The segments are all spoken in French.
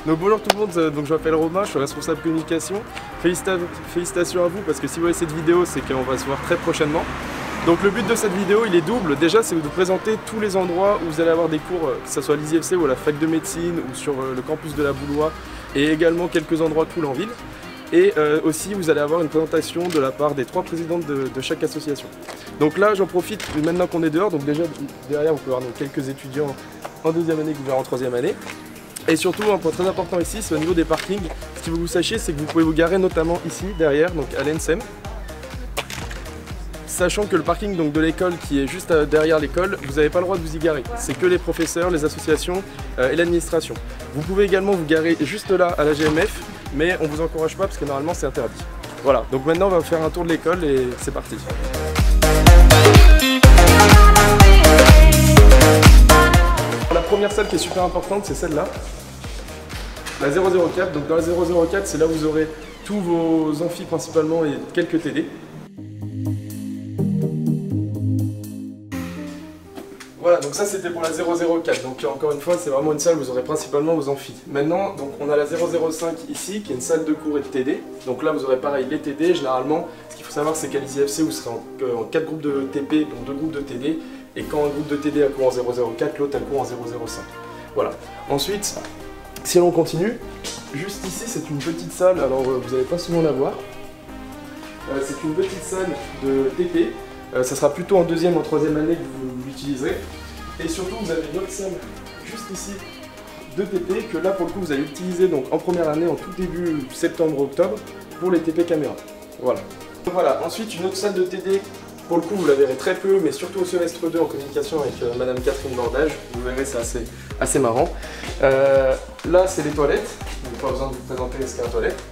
Donc bonjour tout le monde, donc je m'appelle Romain, je suis responsable communication. Félicitations à vous parce que si vous voyez cette vidéo, c'est qu'on va se voir très prochainement. Donc le but de cette vidéo, il est double. Déjà, c'est de vous présenter tous les endroits où vous allez avoir des cours, que ce soit à l'ISIFC ou à la fac de médecine ou sur le campus de la Boulois et également quelques endroits cool en ville. Et aussi, vous allez avoir une présentation de la part des 3 présidentes de chaque association. Donc là, j'en profite maintenant qu'on est dehors. Donc déjà, derrière, vous pouvez avoir donc, quelques étudiants en 2e année que vous verrez en 3e année. Et surtout, un point très important ici, c'est au niveau des parkings. Ce qu'il faut que vous sachiez, c'est que vous pouvez vous garer notamment ici, derrière, donc à l'ENSEM. Sachant que le parking donc, de l'école qui est juste derrière l'école, vous n'avez pas le droit de vous y garer. C'est que les professeurs, les associations et l'administration. Vous pouvez également vous garer juste là à la GMF, mais on ne vous encourage pas parce que normalement c'est interdit. Voilà, donc maintenant on va faire un tour de l'école et c'est parti. La première salle qui est super importante, c'est celle-là, la 004. Donc dans la 004, c'est là où vous aurez tous vos amphis principalement et quelques TD. Voilà, donc ça c'était pour la 004, donc encore une fois c'est vraiment une salle où vous aurez principalement vos amphis. Maintenant, donc on a la 005 ici, qui est une salle de cours et de TD. Donc là vous aurez pareil les TD, généralement, ce qu'il faut savoir c'est qu'à l'ISIFC vous serez en 4 groupes de TP, donc 2 groupes de TD. Et quand un groupe de TD a cours en 004, l'autre a cours en 005. Voilà. Ensuite, si l'on continue, juste ici c'est une petite salle, alors vous n'allez pas souvent la voir. C'est une petite salle de TP. Ça sera plutôt en 2e, en 3e année que vous l'utiliserez. Et surtout, vous avez une autre salle juste ici de TP que là, pour le coup, vous allez utiliser donc, en première année, en tout début septembre-octobre, pour les TP caméra. Voilà. Donc, voilà. Ensuite, une autre salle de TD, pour le coup, vous la verrez très peu, mais surtout au semestre 2 en communication avec Madame Catherine Bordage. Vous verrez, c'est assez marrant. Là, c'est les toilettes. Donc, pas besoin de vous présenter ce qu'est une toilette.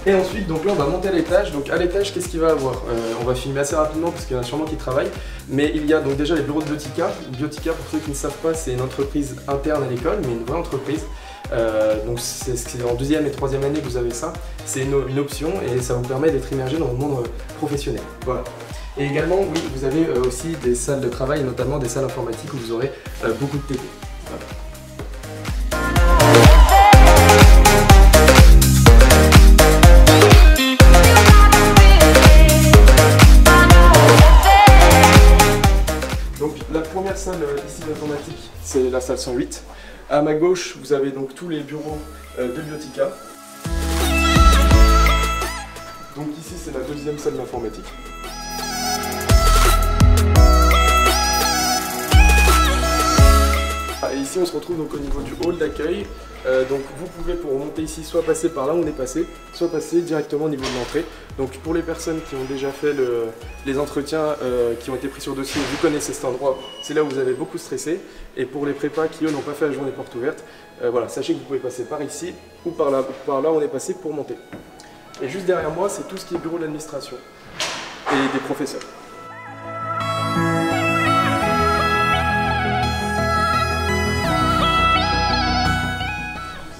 Et ensuite, donc là on va monter à l'étage. Donc à l'étage, qu'est-ce qu'il va y avoir? On va filmer assez rapidement parce qu'il y en a sûrement qui travaillent. Mais il y a donc déjà les bureaux de Biotica. Biotica, pour ceux qui ne savent pas, c'est une entreprise interne à l'école, mais une vraie entreprise. Donc c'est en 2e et 3e année que vous avez ça. C'est une option et ça vous permet d'être immergé dans le monde professionnel. Voilà. Et également, oui, vous avez aussi des salles de travail, notamment des salles informatiques où vous aurez beaucoup de TP. Voilà. Première salle ici d'informatique, c'est la salle 108. À ma gauche, vous avez donc tous les bureaux de Biotica. Donc ici, c'est la 2e salle d'informatique. Et ici, on se retrouve donc au niveau du hall d'accueil. Donc vous pouvez, pour monter ici, soit passer par là où on est passé, soit passer directement au niveau de l'entrée. Donc pour les personnes qui ont déjà fait les entretiens qui ont été pris sur dossier, vous connaissez cet endroit, c'est là où vous avez beaucoup stressé. Et pour les prépas qui eux n'ont pas fait la journée porte ouverte, voilà, sachez que vous pouvez passer par ici ou par là où on est passé pour monter. Et juste derrière moi, c'est tout ce qui est bureau de l'administration et des professeurs.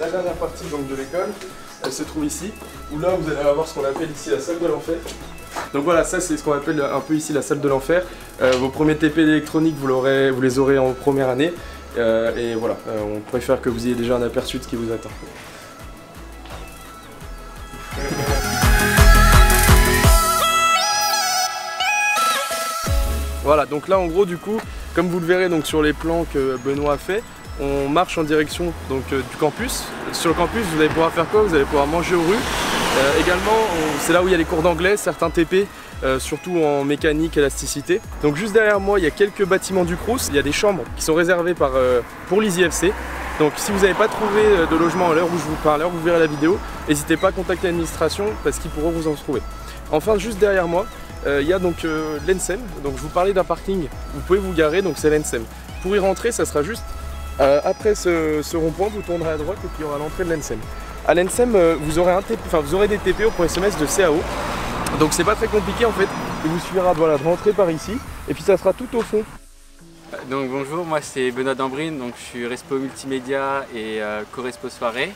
La dernière partie donc, de l'école, elle se trouve ici, où là vous allez avoir ce qu'on appelle ici la salle de l'enfer. Donc voilà, ça c'est ce qu'on appelle un peu ici la salle de l'enfer. Vos premiers TP d'électronique, vous les aurez en première année. Et voilà, on préfère que vous ayez déjà un aperçu de ce qui vous attend. Voilà, donc là en gros du coup, comme vous le verrez donc, sur les plans que Benoît a fait, on marche en direction donc, du campus. Sur le campus, vous allez pouvoir faire quoi? Vous allez pouvoir manger aux rues. Également, c'est là où il y a les cours d'anglais, certains TP, surtout en mécanique, élasticité. Donc juste derrière moi, il y a quelques bâtiments du Crous. Il y a des chambres qui sont réservées pour l'ISIFC. Donc si vous n'avez pas trouvé de logement à l'heure où je vous parle, à l'heure où vous verrez la vidéo, n'hésitez pas à contacter l'administration parce qu'ils pourront vous en trouver. Enfin, juste derrière moi, il y a donc l'ENSEM. Donc je vous parlais d'un parking, vous pouvez vous garer, donc c'est l'ENSEM. Pour y rentrer, ça sera juste après ce rond-point, vous tournerez à droite et puis il y aura l'entrée de l'ENSEM. À l'ENSEM, vous aurez des TP au premier semestre de CAO. Donc c'est pas très compliqué en fait. Il vous suffira voilà, de rentrer par ici et puis ça sera tout au fond. Donc bonjour, moi c'est Benoît Dambrine, donc je suis respo multimédia et co-respo soirée.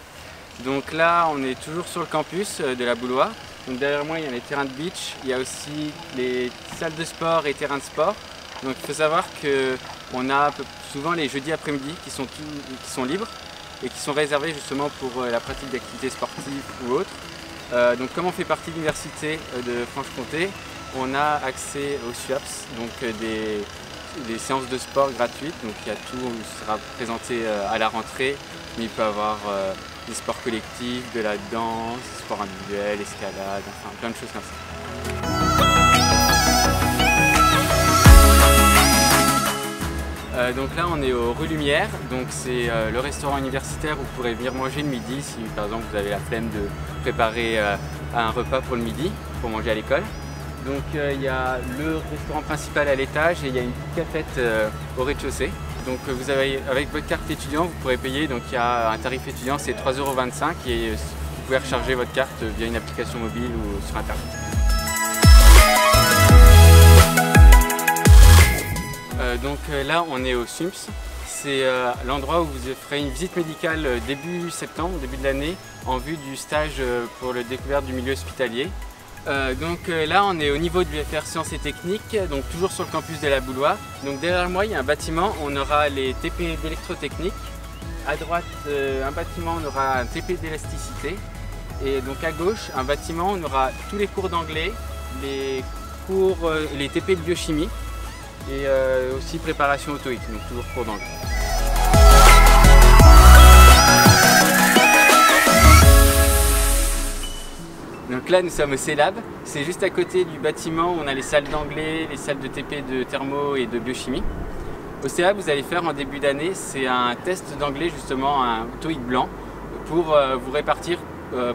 Donc là on est toujours sur le campus de la Boulois. Donc derrière moi il y a les terrains de beach, il y a aussi les salles de sport et terrains de sport. Donc il faut savoir qu'on a souvent les jeudis après-midi qui sont libres. et qui sont réservés justement pour la pratique d'activités sportives ou autres. Donc comme on fait partie de l'université de Franche-Comté, on a accès aux SUAPS, donc des séances de sport gratuites. Donc il y a tout, qui sera présenté à la rentrée, mais il peut y avoir des sports collectifs, de la danse, des sports individuels, escalade, enfin plein de choses comme ça. Donc là on est au rue Lumière, donc c'est le restaurant universitaire où vous pourrez venir manger le midi si par exemple vous avez la flemme de préparer un repas pour le midi, pour manger à l'école. Donc il y a le restaurant principal à l'étage et il y a une petite cafette au rez-de-chaussée. Donc vous avez, avec votre carte étudiant, vous pourrez payer, donc il y a un tarif étudiant, c'est 3,25 € et vous pouvez recharger votre carte via une application mobile ou sur internet. Donc là on est au SUMPS, c'est l'endroit où vous ferez une visite médicale début septembre, début de l'année, en vue du stage pour la découverte du milieu hospitalier. Donc là on est au niveau de l'UFR Sciences et Techniques, donc toujours sur le campus de la Boulois. Donc derrière moi il y a un bâtiment, on aura les TP d'électrotechnique. À droite un bâtiment, on aura un TP d'élasticité. Et donc à gauche un bâtiment, on aura tous les cours d'anglais, les TP de biochimie et aussi préparation auto-X, donc toujours cours d'anglais. Donc là nous sommes au CELAB, c'est juste à côté du bâtiment où on a les salles d'anglais, les salles de TP de thermo et de biochimie. Au CELAB vous allez faire en début d'année, c'est un test d'anglais justement, un TOEIC blanc, pour vous répartir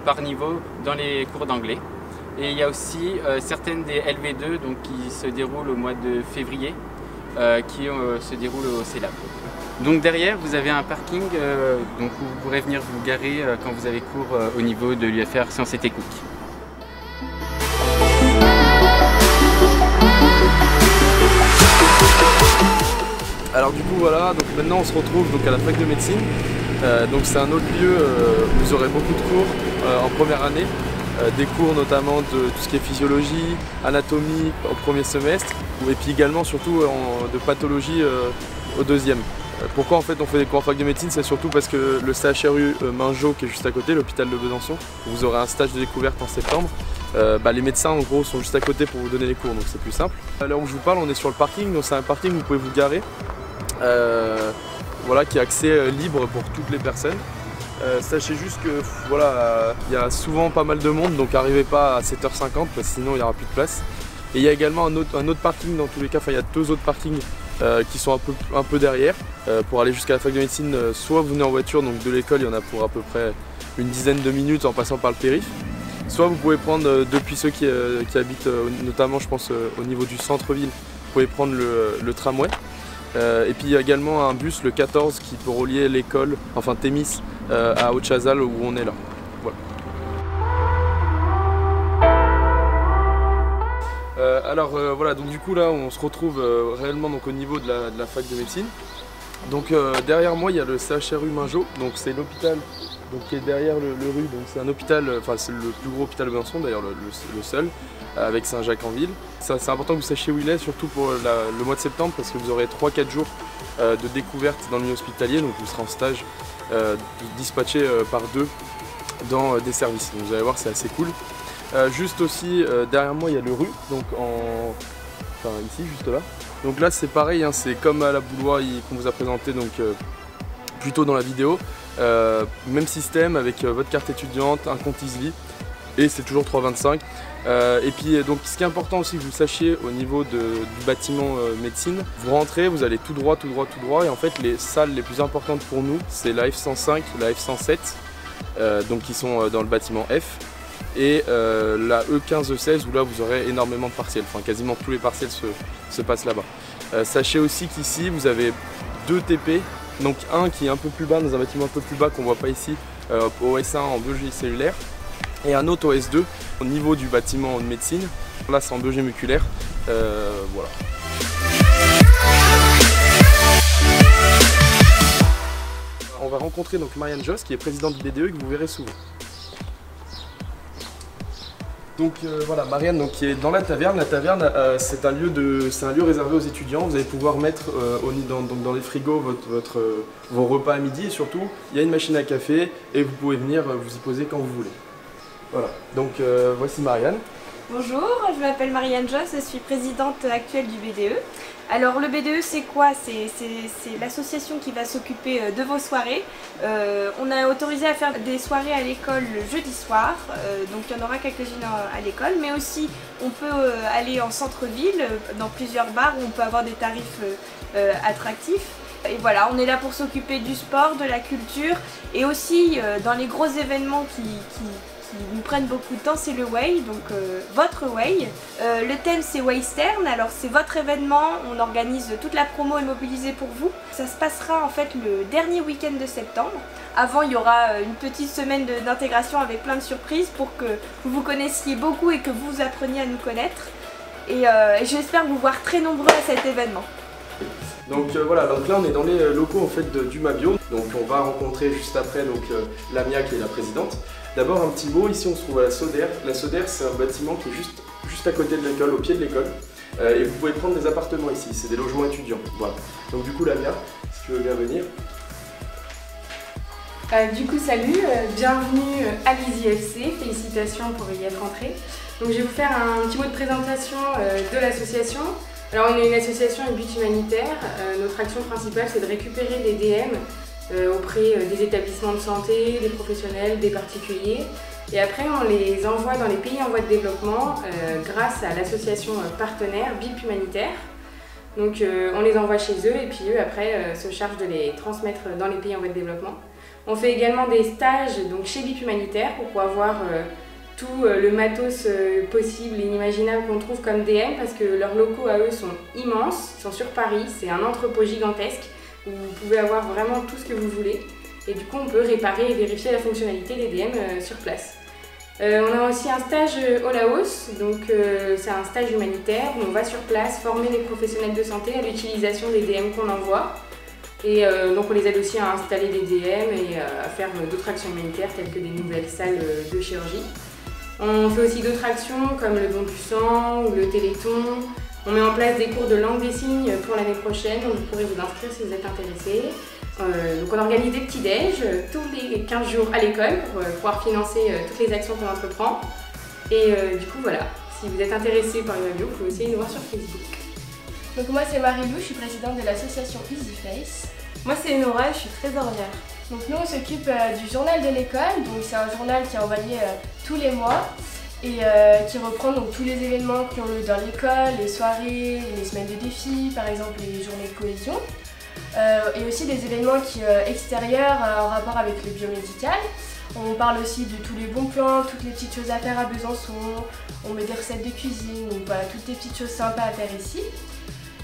par niveau dans les cours d'anglais. Et il y a aussi certaines des LV2 donc, qui se déroulent au mois de février, qui se déroulent au CELAB. Donc derrière vous avez un parking donc, où vous pourrez venir vous garer quand vous avez cours au niveau de l'UFR Sciences et Techniques. Alors du coup voilà, donc maintenant on se retrouve donc à la fac de médecine. Donc c'est un autre lieu où vous aurez beaucoup de cours en première année. Des cours notamment de tout ce qui est physiologie, anatomie au premier semestre, et puis également surtout de pathologie au deuxième. Pourquoi en fait on fait des cours en fac de médecine? C'est surtout parce que le CHRU Mingeot qui est juste à côté, l'hôpital de Besançon, où vous aurez un stage de découverte en septembre. Les médecins en gros sont juste à côté pour vous donner les cours, donc c'est plus simple. À l'heure où je vous parle, on est sur le parking, donc c'est un parking où vous pouvez vous garer, voilà, qui est accès libre pour toutes les personnes. Sachez juste que voilà, il y a souvent pas mal de monde, donc n'arrivez pas à 7h50 parce que sinon il n'y aura plus de place. Et il y a également un autre parking dans tous les cas, enfin il y a deux autres parkings qui sont un peu derrière pour aller jusqu'à la fac de médecine. Soit vous venez en voiture, donc de l'école il y en a pour à peu près une dizaine de minutes en passant par le périph'. Soit vous pouvez prendre, depuis ceux qui habitent notamment je pense au niveau du centre-ville, vous pouvez prendre le tramway. Et puis il y a également un bus, le 14, qui peut relier l'école, enfin Thémis, à Haute-Chazal où on est là. Voilà. Voilà, donc du coup là on se retrouve réellement donc, au niveau de la fac de médecine. Donc derrière moi il y a le CHRU Mingeot, donc c'est l'hôpital qui est derrière le rue, donc c'est un hôpital, enfin c'est le plus gros hôpital de Besançon d'ailleurs, le seul, avec Saint-Jacques-en-Ville. C'est important que vous sachiez où il est, surtout pour le mois de septembre, parce que vous aurez 3-4 jours de découverte dans le milieu hospitalier, donc vous serez en stage dispatché par deux dans des services. Donc vous allez voir, c'est assez cool. Juste aussi derrière moi il y a le rue, donc enfin ici juste là. Donc là c'est pareil, hein, c'est comme à la Boulois qu'on vous a présenté donc plus tôt dans la vidéo. Même système avec votre carte étudiante, un compte Easy et c'est toujours 3,25 €. Et puis donc ce qui est important aussi que vous sachiez au niveau du bâtiment médecine, vous rentrez, vous allez tout droit et en fait les salles les plus importantes pour nous c'est la F105, la F107 donc qui sont dans le bâtiment F, et la E15-E16 où là vous aurez énormément de partiels, enfin quasiment tous les partiels se passent là-bas. Sachez aussi qu'ici vous avez deux TP, donc un qui est un peu plus bas, dans un bâtiment un peu plus bas qu'on ne voit pas ici, au S1 en biologie cellulaire, et un autre au S2 au niveau du bâtiment de médecine, là c'est en biologie moléculaire, voilà. On va rencontrer donc Marianne Josse qui est présidente du BDE et que vous verrez souvent. Donc voilà, Marianne donc, qui est dans la taverne. La taverne, c'est un lieu réservé aux étudiants. Vous allez pouvoir mettre dans les frigos vos repas à midi et surtout, il y a une machine à café et vous pouvez venir vous y poser quand vous voulez. Voilà, donc voici Marianne. Bonjour, je m'appelle Marianne Joss, je suis présidente actuelle du BDE. Alors le BDE c'est quoi? C'est l'association qui va s'occuper de vos soirées. On a autorisé à faire des soirées à l'école le jeudi soir, donc il y en aura quelques-unes à l'école, mais aussi on peut aller en centre-ville, dans plusieurs bars où on peut avoir des tarifs attractifs. Et voilà, on est là pour s'occuper du sport, de la culture et aussi dans les gros événements qui nous prennent beaucoup de temps, c'est le Way, donc votre Way. Le thème c'est Western, alors c'est votre événement, on organise toute la promo est mobilisée pour vous. Ça se passera en fait le dernier week-end de septembre. Avant il y aura une petite semaine d'intégration avec plein de surprises pour que vous vous connaissiez beaucoup et que vous appreniez à nous connaître. Et j'espère vous voir très nombreux à cet événement. Donc voilà, donc là on est dans les locaux en fait du Mabio. Donc on va rencontrer juste après Lamia qui est la présidente. D'abord un petit mot, ici on se trouve à la Soder. La Soder c'est un bâtiment qui est juste à côté de l'école, au pied de l'école. Et vous pouvez prendre des appartements ici, c'est des logements étudiants. Voilà. Donc du coup Lamia, si tu veux bien venir. Du coup salut, bienvenue à l'EasyFC, félicitations pour y être entré. Donc je vais vous faire un petit mot de présentation de l'association. Alors on est une association à but humanitaire, notre action principale c'est de récupérer des DM auprès des établissements de santé, des professionnels, des particuliers. Et après on les envoie dans les pays en voie de développement grâce à l'association partenaire BIP Humanitaire. Donc on les envoie chez eux et puis eux après se chargent de les transmettre dans les pays en voie de développement. On fait également des stages donc, chez BIP Humanitaire pour pouvoir voir tout le matos possible et inimaginable qu'on trouve comme DM parce que leurs locaux à eux sont immenses, ils sont sur Paris, c'est un entrepôt gigantesque où vous pouvez avoir vraiment tout ce que vous voulez et du coup on peut réparer et vérifier la fonctionnalité des DM sur place. On a aussi un stage au Laos, donc c'est un stage humanitaire où on va sur place former les professionnels de santé à l'utilisation des DM qu'on envoie. Et donc on les aide aussi à installer des DM et à faire d'autres actions humanitaires telles que des nouvelles salles de chirurgie. On fait aussi d'autres actions comme le don du sang ou le téléthon. On met en place des cours de langue des signes pour l'année prochaine, donc vous pourrez vous inscrire si vous êtes intéressé. Donc on organise des petits déj tous les 15 jours à l'école pour pouvoir financer toutes les actions qu'on entreprend. Et du coup voilà, si vous êtes intéressé par une radio, vous pouvez aussi nous voir sur Facebook. Donc moi c'est Marie-Lou, je suis présidente de l'association EasyFace. Moi c'est Nora, je suis trésorière. Donc nous on s'occupe du journal de l'école, donc c'est un journal qui est envoyé tous les mois et qui reprend donc tous les événements qui ont lieu dans l'école, les soirées, les semaines de défis, par exemple les journées de cohésion. Et aussi des événements extérieurs en rapport avec le biomédical. On parle aussi de tous les bons plans, toutes les petites choses à faire à Besançon, on met des recettes de cuisine, donc voilà, toutes les petites choses sympas à faire ici.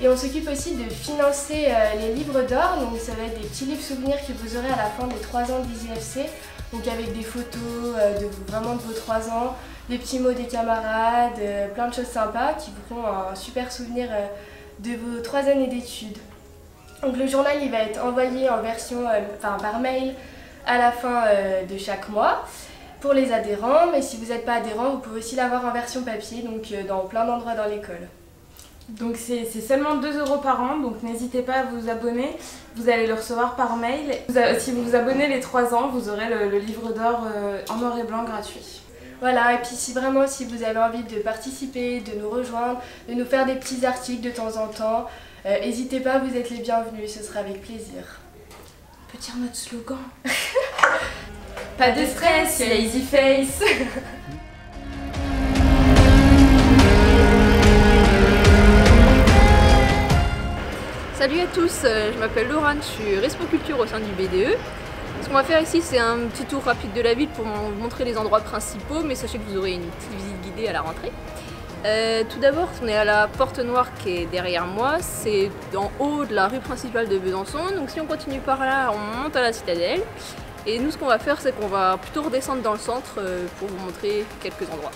Et on s'occupe aussi de financer les livres d'or, donc ça va être des petits livres souvenirs que vous aurez à la fin des 3 ans d'EasyFC, donc avec des photos vraiment de vos 3 ans, des petits mots des camarades, plein de choses sympas qui vous feront un super souvenir de vos 3 années d'études. Donc le journal il va être envoyé en version par mail à la fin de chaque mois pour les adhérents, mais si vous n'êtes pas adhérent, vous pouvez aussi l'avoir en version papier, donc dans plein d'endroits dans l'école. Donc c'est seulement 2 € par an, donc n'hésitez pas à vous abonner, vous allez le recevoir par mail. Si vous vous abonnez les 3 ans, vous aurez le livre d'or en noir et blanc gratuit. Voilà, et puis si vous avez envie de participer, de nous rejoindre, de nous faire des petits articles de temps en temps, n'hésitez pas, vous êtes les bienvenus, ce sera avec plaisir. On peut dire notre slogan. Pas de stress, il y a EasyFace. Salut à tous, je m'appelle Laurane, je suis Respo Culture au sein du BDE. Ce qu'on va faire ici, c'est un petit tour rapide de la ville pour vous montrer les endroits principaux, mais sachez que vous aurez une petite visite guidée à la rentrée. Tout d'abord, on est à la Porte Noire qui est derrière moi, c'est en haut de la rue principale de Besançon. Donc si on continue par là, on monte à la Citadelle. Et nous, ce qu'on va faire, c'est qu'on va plutôt redescendre dans le centre pour vous montrer quelques endroits.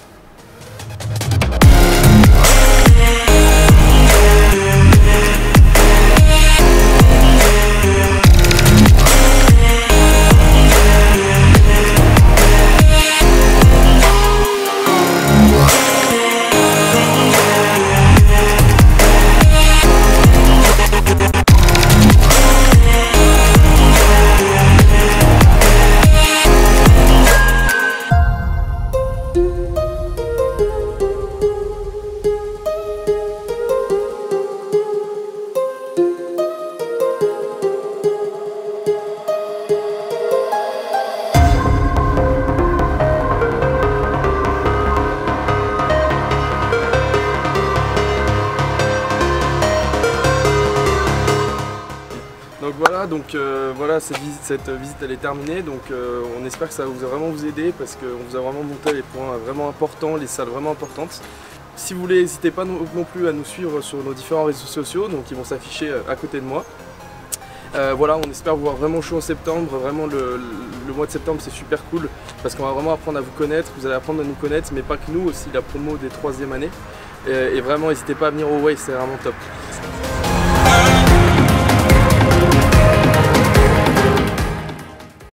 donc voilà, cette visite elle est terminée, donc on espère que ça va vraiment vous aider parce qu'on vous a vraiment monté les points vraiment importants, les salles vraiment importantes. Si vous voulez, n'hésitez pas non plus à nous suivre sur nos différents réseaux sociaux, donc ils vont s'afficher à côté de moi. Voilà, on espère vous voir vraiment chaud en septembre. Vraiment le mois de septembre c'est super cool parce qu'on va vraiment apprendre à vous connaître, vous allez apprendre à nous connaître, mais pas que nous, aussi la promo des 3e années. Et vraiment n'hésitez pas à venir au Way, c'est vraiment top.